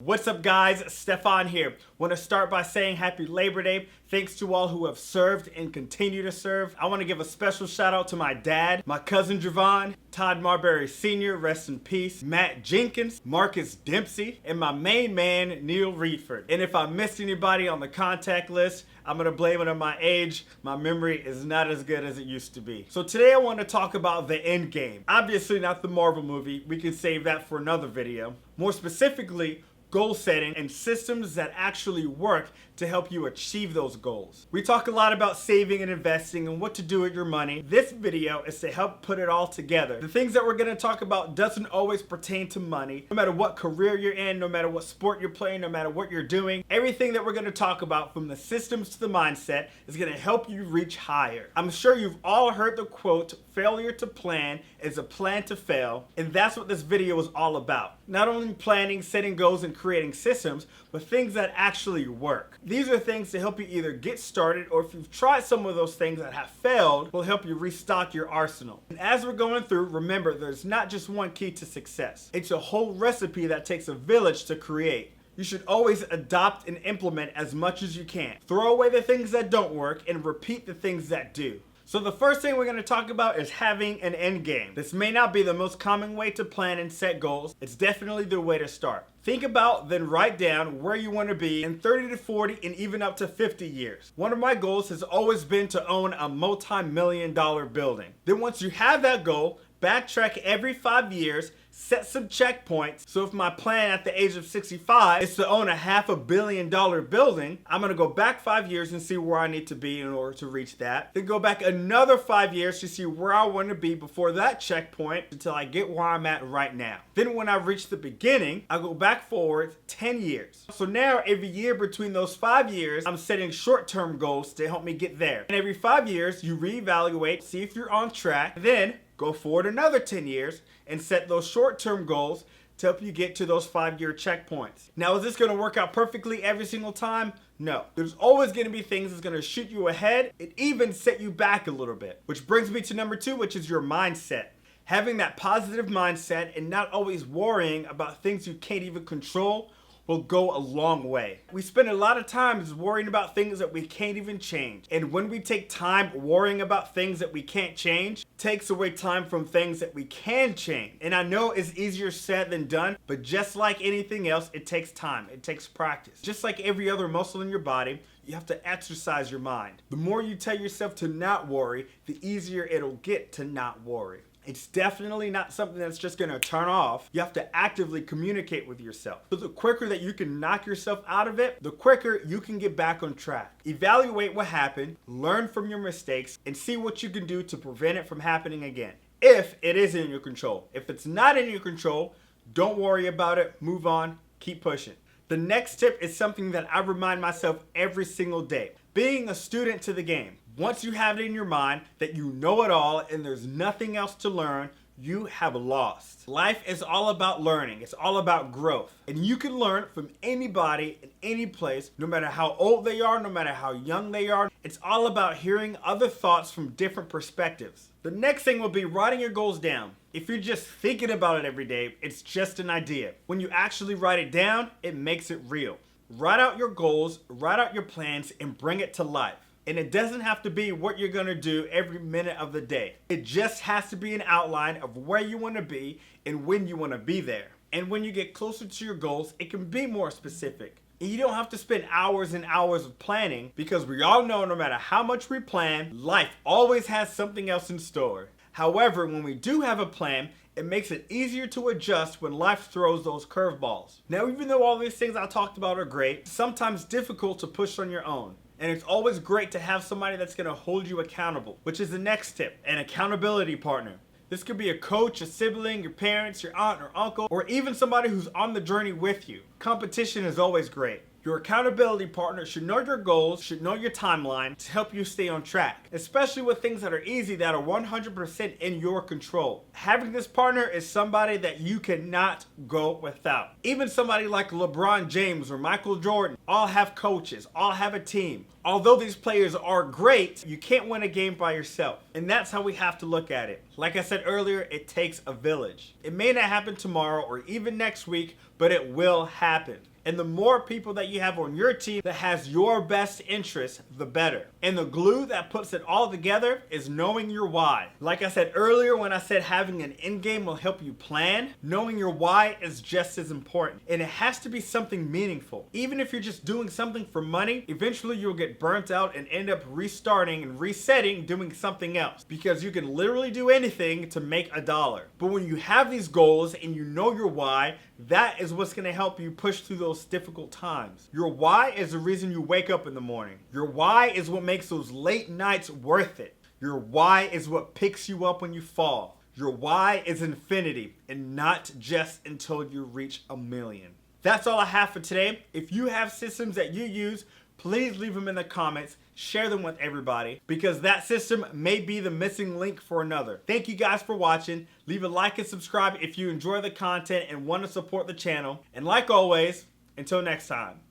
What's up guys, Stefan here. Want to start by saying happy Labor Day. Thanks to all who have served and continue to serve. I want to give a special shout out to my dad, my cousin Javon, Todd Marbury Sr., rest in peace, Matt Jenkins, Marcus Dempsey, and my main man, Neil Reedford. And if I missed anybody on the contact list, I'm going to blame it on my age. My memory is not as good as it used to be. So today I want to talk about the end game. Obviously not the Marvel movie. We can save that for another video. More specifically, goal setting and systems that actually work to help you achieve those goals. We talk a lot about saving and investing and what to do with your money. This video is to help put it all together. The things that we're going to talk about doesn't always pertain to money. No matter what career you're in, no matter what sport you're playing, no matter what you're doing, everything that we're going to talk about from the systems to the mindset is going to help you reach higher. I'm sure you've all heard the quote, failure to plan is a plan to fail, and that's what this video is all about. Not only planning, setting goals, and creating systems, but things that actually work. These are things to help you either get started, or if you've tried some of those things that have failed, will help you restock your arsenal. And as we're going through, remember, there's not just one key to success. It's a whole recipe that takes a village to create. You should always adopt and implement as much as you can. Throw away the things that don't work and repeat the things that do. So the first thing we're going to talk about is having an end game. This may not be the most common way to plan and set goals. It's definitely the way to start. Think about, then write down where you want to be in 30 to 40 and even up to 50 years. One of my goals has always been to own a multi-million-dollar building. Then once you have that goal, backtrack every 5 years, set some checkpoints. So if my plan at the age of 65 is to own a $500 million building, I'm gonna go back 5 years and see where I need to be in order to reach that. Then go back another 5 years to see where I want to be before that checkpoint until I get where I'm at right now. Then when I reach the beginning, I go back forward 10 years. So now every year between those 5 years, I'm setting short-term goals to help me get there. And every 5 years, you reevaluate, see if you're on track, then go forward another 10 years and set those short-term goals to help you get to those 5-year checkpoints. Now, is this going to work out perfectly every single time? No. There's always going to be things that's going to shoot you ahead and even set you back a little bit. Which brings me to number 2, which is your mindset. Having that positive mindset and not always worrying about things you can't even control will go a long way. We spend a lot of time worrying about things that we can't even change. And when we take time worrying about things that we can't change, it takes away time from things that we can change. And I know it's easier said than done, but just like anything else, it takes time. It takes practice. Just like every other muscle in your body, you have to exercise your mind. The more you tell yourself to not worry, the easier it'll get to not worry. It's definitely not something that's just going to turn off. You have to actively communicate with yourself. So the quicker that you can knock yourself out of it, the quicker you can get back on track. Evaluate what happened, learn from your mistakes, and see what you can do to prevent it from happening again. If it is in your control. If it's not in your control, don't worry about it. Move on. Keep pushing. The next tip is something that I remind myself every single day. Being a student to the game. Once you have it in your mind that you know it all and there's nothing else to learn, you have lost. Life is all about learning. It's all about growth. And you can learn from anybody in any place, no matter how old they are, no matter how young they are. It's all about hearing other thoughts from different perspectives. The next thing will be writing your goals down. If you're just thinking about it every day, it's just an idea. When you actually write it down, it makes it real. Write out your goals, write out your plans, and bring it to life. And it doesn't have to be what you're going to do every minute of the day. It just has to be an outline of where you want to be and when you want to be there. And when you get closer to your goals, it can be more specific. And you don't have to spend hours and hours of planning, because we all know no matter how much we plan, life always has something else in store. However, when we do have a plan, it makes it easier to adjust when life throws those curveballs. Now, even though all these things I talked about are great, it's sometimes difficult to push on your own. And it's always great to have somebody that's going to hold you accountable, which is the next tip, an accountability partner. This could be a coach, a sibling, your parents, your aunt or uncle, or even somebody who's on the journey with you. Competition is always great. Your accountability partner should know your goals, should know your timeline to help you stay on track, especially with things that are easy that are 100% in your control. Having this partner is somebody that you cannot go without. Even somebody like LeBron James or Michael Jordan all have coaches, all have a team. Although these players are great, you can't win a game by yourself. And that's how we have to look at it. Like I said earlier, it takes a village. It may not happen tomorrow or even next week, but it will happen. And the more people that you have on your team that has your best interest, the better. And the glue that puts it all together is knowing your why. Like I said earlier when I said having an end game will help you plan, knowing your why is just as important. And it has to be something meaningful. Even if you're just doing something for money, eventually you'll get burnt out and end up restarting and resetting doing something else. Because you can literally do anything to make $1. But when you have these goals and you know your why, that is what's going to help you push through those difficult times. Your why is the reason you wake up in the morning. Your why is what makes those late nights worth it. Your why is what picks you up when you fall. Your why is infinity and not just until you reach 1 million. That's all I have for today. If you have systems that you use, please leave them in the comments. Share them with everybody because that system may be the missing link for another. Thank you guys for watching. Leave a like and subscribe if you enjoy the content and want to support the channel. And like always, until next time.